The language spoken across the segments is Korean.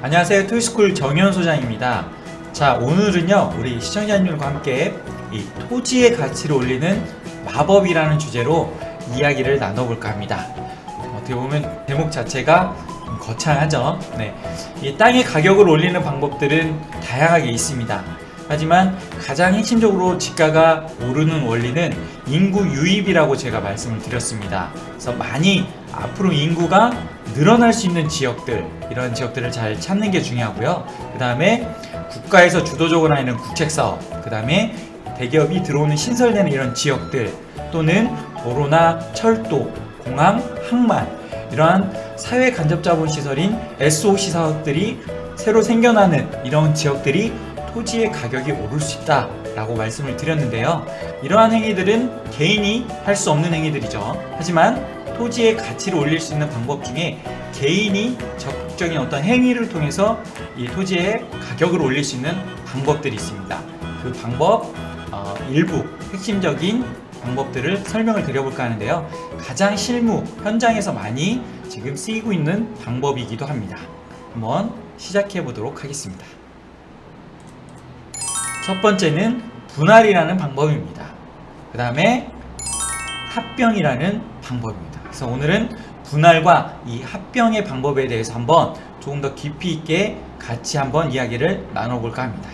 안녕하세요. 토이스쿨 정현 소장입니다. 자, 오늘은요 우리 시청자님들과 함께 이 토지의 가치를 올리는 마법이라는 주제로 이야기를 나눠볼까 합니다. 어떻게 보면 제목 자체가 좀 거창하죠. 네, 이 땅의 가격을 올리는 방법들은 다양하게 있습니다. 하지만 가장 핵심적으로 집가가 오르는 원리는 인구 유입이라고 제가 말씀을 드렸습니다. 그래서 많이 앞으로 인구가 늘어날 수 있는 지역들, 이런 지역들을 잘 찾는 게 중요하고요. 그 다음에 국가에서 주도적으로 하는 국책사업, 그 다음에 대기업이 들어오는 신설되는 이런 지역들, 또는 도로나 철도, 공항, 항만, 이러한 사회 간접자본 시설인 SOC 사업들이 새로 생겨나는 이런 지역들이 토지의 가격이 오를 수 있다 라고 말씀을 드렸는데요. 이러한 행위들은 개인이 할 수 없는 행위들이죠. 하지만 토지의 가치를 올릴 수 있는 방법 중에 개인이 적극적인 어떤 행위를 통해서 이 토지의 가격을 올릴 수 있는 방법들이 있습니다. 그 방법 일부 핵심적인 방법들을 설명을 드려볼까 하는데요. 가장 실무 현장에서 많이 지금 쓰이고 있는 방법이기도 합니다. 한번 시작해 보도록 하겠습니다. 첫 번째는 분할이라는 방법입니다. 그 다음에 합병이라는 방법입니다. 그래서 오늘은 분할과 이 합병의 방법에 대해서 한번 조금 더 깊이 있게 같이 한번 이야기를 나눠볼까 합니다.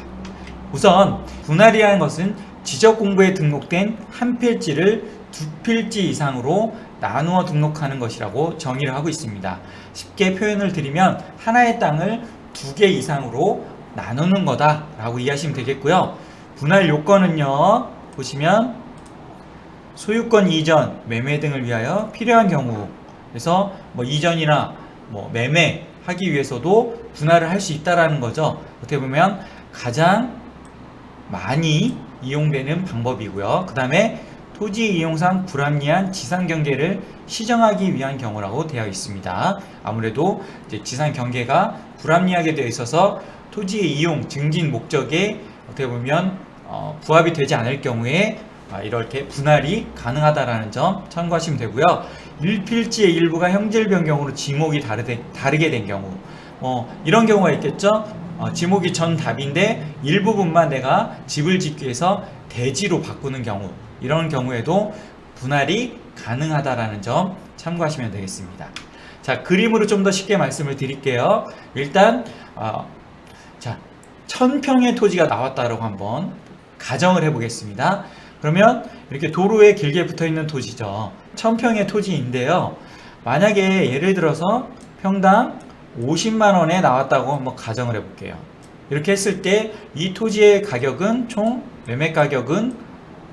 우선 분할이라는 것은 지적공부에 등록된 한 필지를 두 필지 이상으로 나누어 등록하는 것이라고 정의를 하고 있습니다. 쉽게 표현을 드리면 하나의 땅을 두 개 이상으로 나누는 거다 라고 이해하시면 되겠고요. 분할 요건은요, 보시면 소유권 이전, 매매 등을 위하여 필요한 경우, 그래서 이전이나 매매 하기 위해서도 분할을 할 수 있다라는 거죠. 어떻게 보면 가장 많이 이용되는 방법이고요. 그 다음에 토지 이용상 불합리한 지상 경계를 시정하기 위한 경우라고 되어 있습니다. 아무래도 이제 지상 경계가 불합리하게 되어 있어서 토지의 이용, 증진 목적에 어떻게 보면 부합이 되지 않을 경우에 이렇게 분할이 가능하다라는 점 참고하시면 되고요. 1필지의 일부가 형질 변경으로 지목이 다르게 된 경우, 이런 경우가 있겠죠. 지목이 전 답인데 일부분만 내가 집을 짓기 위해서 대지로 바꾸는 경우, 이런 경우에도 분할이 가능하다라는 점 참고하시면 되겠습니다. 자, 그림으로 좀 더 쉽게 말씀을 드릴게요. 일단 자, 1000평의 토지가 나왔다라고 한번 가정을 해보겠습니다. 그러면 이렇게 도로에 길게 붙어있는 토지죠. 1000평의 토지인데요. 만약에 예를 들어서 평당 50만원에 나왔다고 한번 가정을 해볼게요. 이렇게 했을 때 이 토지의 가격은 총 매매 가격은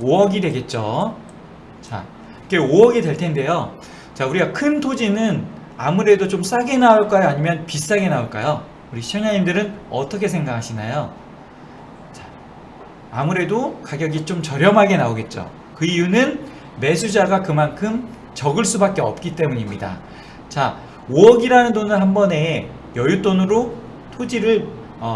5억이 되겠죠. 자, 이게 5억이 될 텐데요. 자, 우리가 큰 토지는 아무래도 좀 싸게 나올까요? 아니면 비싸게 나올까요? 우리 시청자님들은 어떻게 생각하시나요? 자, 아무래도 가격이 좀 저렴하게 나오겠죠. 그 이유는 매수자가 그만큼 적을 수밖에 없기 때문입니다. 자, 5억이라는 돈을 한 번에 여윳돈으로 토지를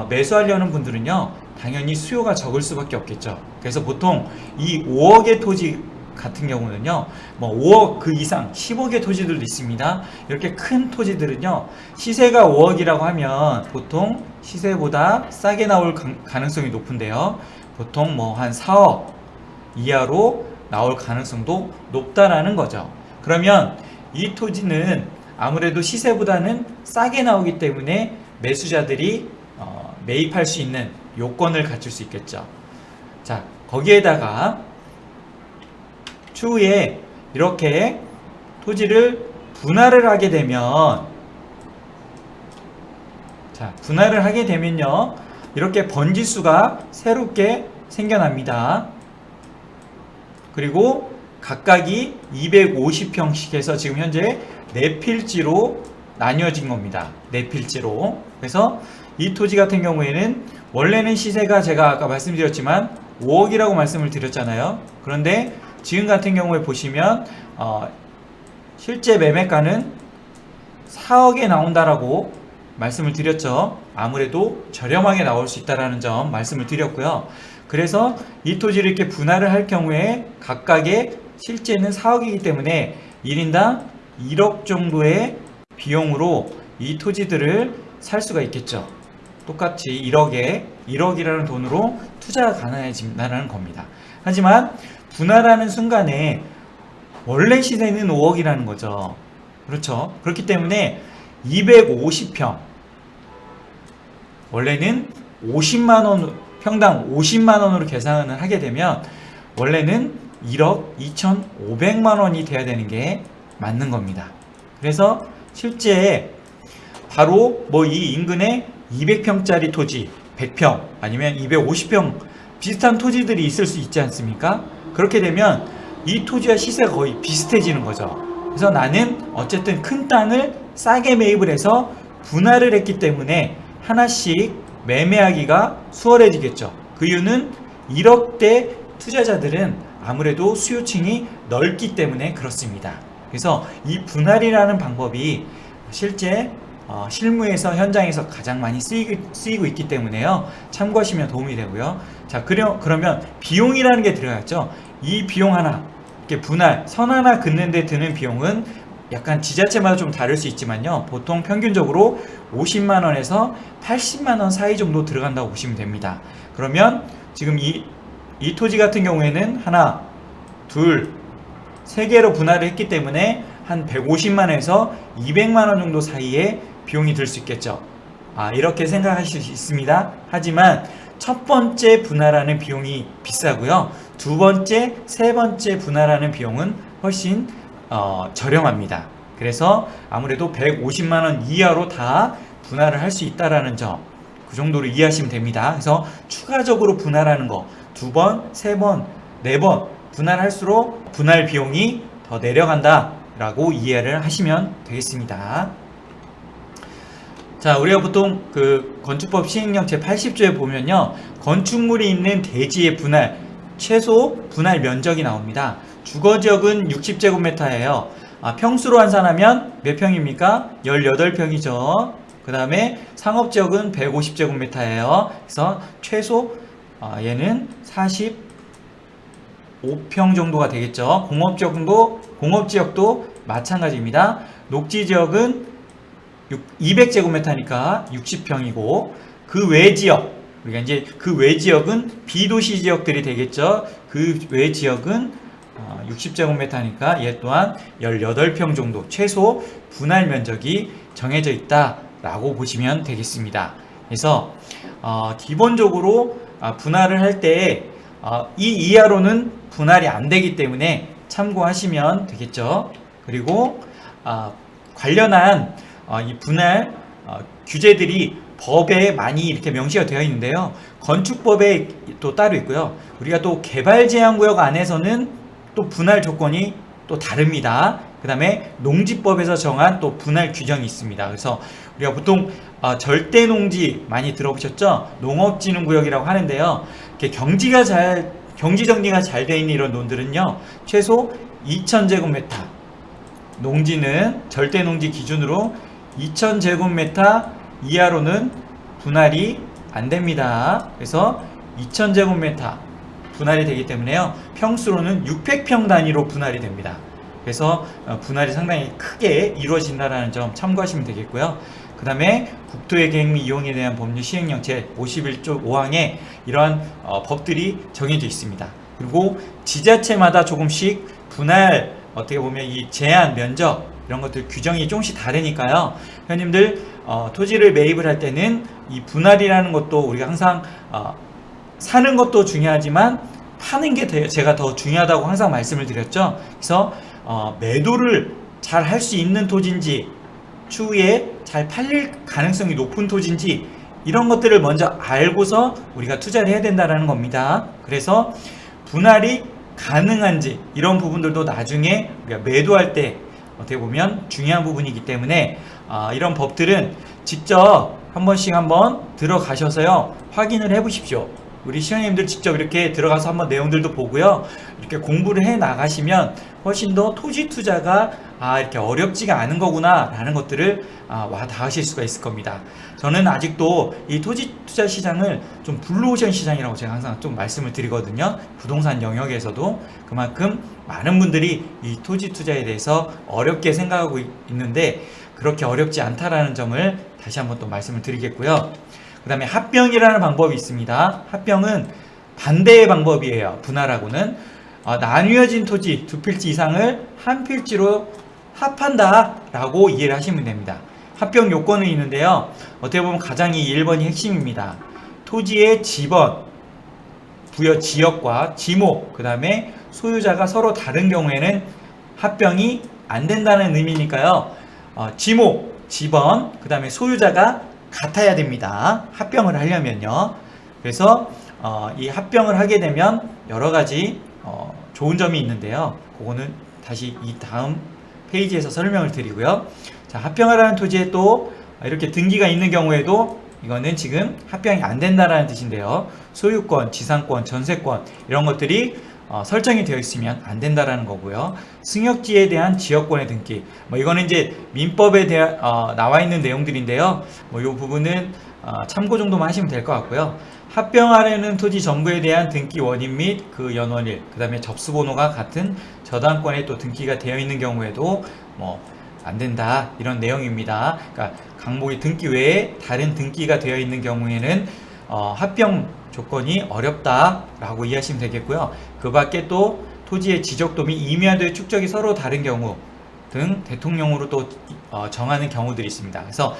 매수하려는 분들은요, 당연히 수요가 적을 수밖에 없겠죠. 그래서 보통 이 5억의 토지 같은 경우는요, 5억 그 이상 10억의 토지들도 있습니다. 이렇게 큰 토지들은요, 시세가 5억이라고 하면 보통 시세보다 싸게 나올 가능성이 높은데요, 보통 한 4억 이하로 나올 가능성도 높다라는 거죠. 그러면 이 토지는 아무래도 시세보다는 싸게 나오기 때문에 매수자들이 매입할 수 있는 요건을 갖출 수 있겠죠. 자, 거기에다가 추후에 이렇게 토지를 분할을 하게 되면, 자, 분할을 하게 되면요, 이렇게 번지수가 새롭게 생겨납니다. 그리고 각각이 250평씩 해서 지금 현재 4필지로 나뉘어진 겁니다. 4필지로. 그래서 이 토지 같은 경우에는 원래는 시세가 제가 아까 말씀드렸지만 5억이라고 말씀을 드렸잖아요. 그런데 지금 같은 경우에 보시면 실제 매매가는 4억에 나온다라고 말씀을 드렸죠. 아무래도 저렴하게 나올 수 있다는 점 말씀을 드렸고요. 그래서 이 토지를 이렇게 분할을 할 경우에 각각의 실제는 4억이기 때문에 1인당 1억 정도의 비용으로 이 토지들을 살 수가 있겠죠. 똑같이 1억이라는 돈으로 투자가 가능해진다는 겁니다. 하지만 분할하는 순간에 원래 시세는 5억이라는 거죠. 그렇죠. 그렇기 때문에 250평 원래는 50만원 평당 50만원으로 계산을 하게 되면 원래는 1억 2,500만원이 돼야 되는 게 맞는 겁니다. 그래서 실제 바로 뭐 이 인근에 200평짜리 토지 100평 아니면 250평 비슷한 토지들이 있을 수 있지 않습니까? 그렇게 되면 이 토지와 시세가 거의 비슷해지는 거죠. 그래서 나는 어쨌든 큰 땅을 싸게 매입을 해서 분할을 했기 때문에 하나씩 매매하기가 수월해지겠죠. 그 이유는 1억대 투자자들은 아무래도 수요층이 넓기 때문에 그렇습니다. 그래서 이 분할이라는 방법이 실제 실무에서 현장에서 가장 많이 쓰이고 있기 때문에요. 참고하시면 도움이 되고요. 자, 그러면 비용이라는 게 들어갔죠. 이 비용 하나, 이렇게 분할, 선 하나 긋는 데 드는 비용은 약간 지자체마다 좀 다를 수 있지만요. 보통 평균적으로 50만원에서 80만원 사이 정도 들어간다고 보시면 됩니다. 그러면 지금 이 토지 같은 경우에는 하나, 둘, 세 개로 분할을 했기 때문에 한 150만원에서 200만원 정도 사이에 비용이 들 수 있겠죠. 이렇게 생각하실 수 있습니다. 하지만 첫 번째 분할하는 비용이 비싸고요. 두 번째, 세 번째 분할하는 비용은 훨씬 저렴합니다. 그래서 아무래도 150만원 이하로 다 분할을 할 수 있다라는 점, 그 정도로 이해하시면 됩니다. 그래서 추가적으로 분할하는 거 두 번, 세 번, 네 번 분할할수록 분할 비용이 더 내려간다 라고 이해를 하시면 되겠습니다. 자, 우리가 보통 그 건축법 시행령 제80조에 보면요, 건축물이 있는 대지의 분할, 최소 분할 면적이 나옵니다. 주거지역은 60제곱미터예요. 평수로 환산하면 몇 평입니까? 18평이죠. 그 다음에 상업지역은 150제곱미터예요. 그래서 최소 얘는 45평 정도가 되겠죠. 공업지역도 마찬가지입니다. 녹지지역은 200제곱미터니까 60평이고 그 외 지역, 우리가 이제 그 외 지역은 비도시 지역들이 되겠죠. 그 외 지역은 60제곱미터니까 얘 또한 18평 정도 최소 분할 면적이 정해져 있다라고 보시면 되겠습니다. 그래서 기본적으로 분할을 할 때 이 이하로는 분할이 안 되기 때문에 참고하시면 되겠죠. 그리고 관련한 이 분할 규제들이 법에 많이 이렇게 명시가 되어 있는데요. 건축법에 또 따로 있고요. 우리가 또 개발제한구역 안에서는 또 분할 조건이 또 다릅니다. 그 다음에 농지법에서 정한 또 분할 규정이 있습니다. 그래서 우리가 보통 절대농지 많이 들어보셨죠? 농업진흥구역이라고 하는데요. 이렇게 경지 정리가 잘 되어 있는 이런 논들은요, 최소 2000제곱미터, 농지는 절대농지 기준으로 2000제곱미터 이하로는 분할이 안 됩니다. 그래서 2000제곱미터 분할이 되기 때문에요, 평수로는 600평 단위로 분할이 됩니다. 그래서 분할이 상당히 크게 이루어진다는 점 참고하시면 되겠고요. 그 다음에 국토의 계획 및 이용에 대한 법률 시행령 제51조 5항에 이러한 법들이 정해져 있습니다. 그리고 지자체마다 조금씩 분할, 어떻게 보면 이 제한, 면적 이런 것들 규정이 조금씩 다르니까요. 회원님들 토지를 매입을 할 때는 이 분할이라는 것도 우리가 항상 사는 것도 중요하지만 파는 게 제가 더 중요하다고 항상 말씀을 드렸죠. 그래서 매도를 잘 할 수 있는 토지인지, 추후에 잘 팔릴 가능성이 높은 토지인지 이런 것들을 먼저 알고서 우리가 투자를 해야 된다는 겁니다. 그래서 분할이 가능한지 이런 부분들도 나중에 우리가 매도할 때 어떻게 보면 중요한 부분이기 때문에 이런 법들은 직접 한 번씩 한번 들어가셔서요, 확인을 해 보십시오. 우리 시청자님들 직접 이렇게 들어가서 한번 내용들도 보고요. 이렇게 공부를 해 나가시면 훨씬 더 토지 투자가 이렇게 어렵지가 않은 거구나 라는 것들을 와 닿으실 수가 있을 겁니다. 저는 아직도 이 토지 투자 시장을 좀 블루오션 시장이라고 제가 항상 좀 말씀을 드리거든요. 부동산 영역에서도 그만큼 많은 분들이 이 토지 투자에 대해서 어렵게 생각하고 있는데 그렇게 어렵지 않다라는 점을 다시 한번 또 말씀을 드리겠고요. 그 다음에 합병이라는 방법이 있습니다. 합병은 반대의 방법이에요. 분할하고는 나뉘어진 토지 두 필지 이상을 한 필지로 합한다 라고 이해를 하시면 됩니다. 합병 요건은 있는데요. 어떻게 보면 가장 이 1번이 핵심입니다. 토지의 지번, 부여 지역과 지목, 그 다음에 소유자가 서로 다른 경우에는 합병이 안 된다는 의미니까요. 지목, 지번, 그 다음에 소유자가 같아야 됩니다. 합병을 하려면요. 그래서 이 합병을 하게 되면 여러 가지 좋은 점이 있는데요. 그거는 다시 이 다음 페이지에서 설명을 드리고요. 자, 합병을 하는 토지에 또 이렇게 등기가 있는 경우에도 이거는 지금 합병이 안 된다라는 뜻인데요. 소유권, 지상권, 전세권 이런 것들이 설정이 되어 있으면 안 된다라는 거고요. 승역지에 대한 지역권의 등기, 이거는 이제 민법에 대한 나와 있는 내용들인데요. 이 부분은 참고 정도만 하시면 될 것 같고요. 합병하려는 토지 전부에 대한 등기 원인 및 그 연원일, 그 다음에 접수번호가 같은 저당권에 또 등기가 되어 있는 경우에도 안 된다 이런 내용입니다. 그러니까 강목의 등기 외에 다른 등기가 되어 있는 경우에는 합병 조건이 어렵다라고 이해하시면 되겠고요. 그 밖에 또 토지의 지적도 및 임야도의 축적이 서로 다른 경우 등 대통령으로 또 정하는 경우들이 있습니다. 그래서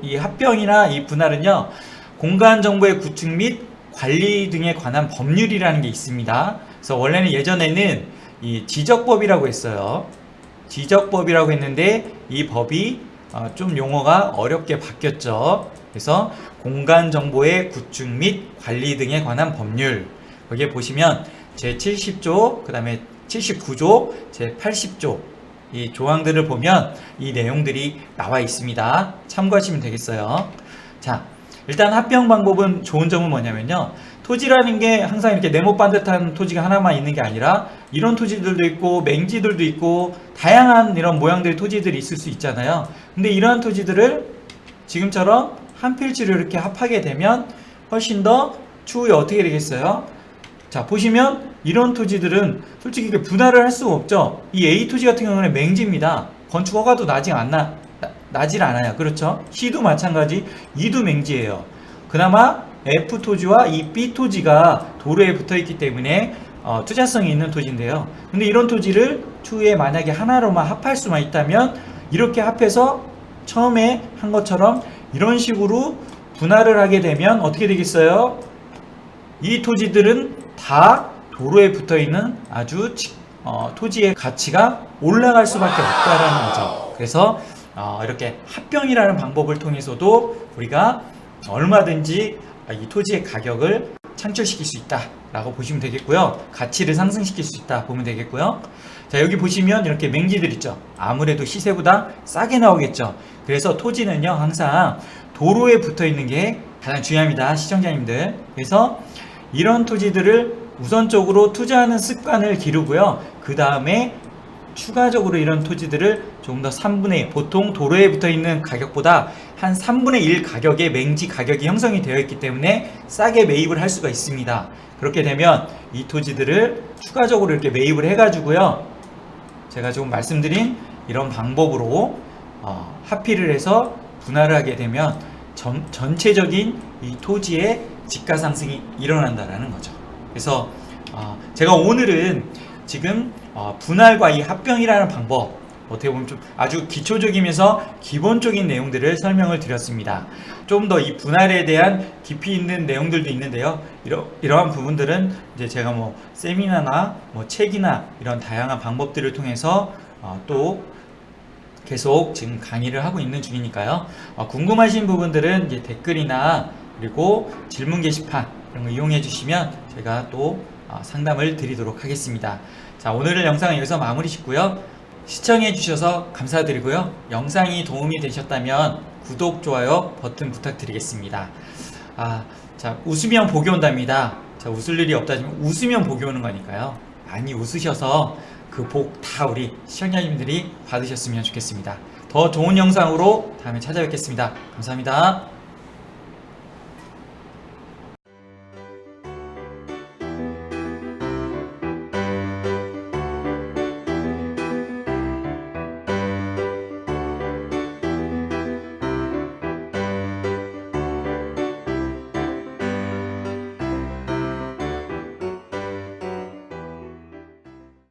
이 합병이나 이 분할은요, 공간 정보의 구축 및 관리 등에 관한 법률이라는 게 있습니다. 그래서 원래는 예전에는 이 지적법이라고 했어요. 지적법이라고 했는데 이 법이 좀 용어가 어렵게 바뀌었죠. 그래서 공간 정보의 구축 및 관리 등에 관한 법률, 거기에 보시면 제70조, 그 다음에 79조, 제80조 이 조항들을 보면 이 내용들이 나와 있습니다. 참고하시면 되겠어요. 자, 일단 합병 방법은 좋은 점은 뭐냐면요, 토지라는 게 항상 이렇게 네모 반듯한 토지가 하나만 있는 게 아니라 이런 토지들도 있고 맹지들도 있고 다양한 이런 모양들의 토지들이 있을 수 있잖아요. 근데 이러한 토지들을 지금처럼 한 필지로 이렇게 합하게 되면 훨씬 더 추후에 어떻게 되겠어요? 자, 보시면 이런 토지들은 솔직히 분할을 할 수가 없죠. 이 A 토지 같은 경우는 맹지입니다. 건축 허가도 나질 않아요. 그렇죠? C도 마찬가지, E도 맹지예요. 그나마 F 토지와 이 B 토지가 도로에 붙어 있기 때문에 투자성이 있는 토지인데요. 근데 이런 토지를 추후에 만약에 하나로만 합할 수만 있다면 이렇게 합해서 처음에 한 것처럼 이런 식으로 분할을 하게 되면 어떻게 되겠어요? 이 토지들은 다 도로에 붙어 있는 아주 토지의 가치가 올라갈 수밖에 없다라는 거죠. 그래서 이렇게 합병이라는 방법을 통해서도 우리가 얼마든지 이 토지의 가격을 창출시킬 수 있다라고 보시면 되겠고요. 가치를 상승시킬 수 있다 보면 되겠고요. 자, 여기 보시면 이렇게 맹지들 있죠. 아무래도 시세보다 싸게 나오겠죠. 그래서 토지는요, 항상 도로에 붙어 있는 게 가장 중요합니다, 시청자님들. 그래서 이런 토지들을 우선적으로 투자하는 습관을 기르고요. 그 다음에 추가적으로 이런 토지들을 조금 더 3분의 1, 보통 도로에 붙어 있는 가격보다 한 3분의 1 가격의 맹지 가격이 형성이 되어 있기 때문에 싸게 매입을 할 수가 있습니다. 그렇게 되면 이 토지들을 추가적으로 이렇게 매입을 해가지고요, 제가 조금 말씀드린 이런 방법으로 합의를 해서 분할을 하게 되면 전체적인 이 토지의 지가 상승이 일어난다라는 거죠. 그래서 제가 오늘은 지금 분할과 이 합병이라는 방법, 어떻게 보면 좀 아주 기초적이면서 기본적인 내용들을 설명을 드렸습니다. 좀 더 이 분할에 대한 깊이 있는 내용들도 있는데요. 이러한 부분들은 이제 제가 세미나나 책이나 이런 다양한 방법들을 통해서 또 계속 지금 강의를 하고 있는 중이니까요. 궁금하신 부분들은 이제 댓글이나 그리고 질문 게시판 이런 거 이용해 주시면 제가 또 상담을 드리도록 하겠습니다. 자, 오늘 영상은 여기서 마무리 짓고요. 시청해 주셔서 감사드리고요. 영상이 도움이 되셨다면 구독, 좋아요 버튼 부탁드리겠습니다. 자, 웃으면 복이 온답니다. 자, 웃을 일이 없다지만 웃으면 복이 오는 거니까요. 많이 웃으셔서 그 복 다 우리 시청자님들이 받으셨으면 좋겠습니다. 더 좋은 영상으로 다음에 찾아뵙겠습니다. 감사합니다.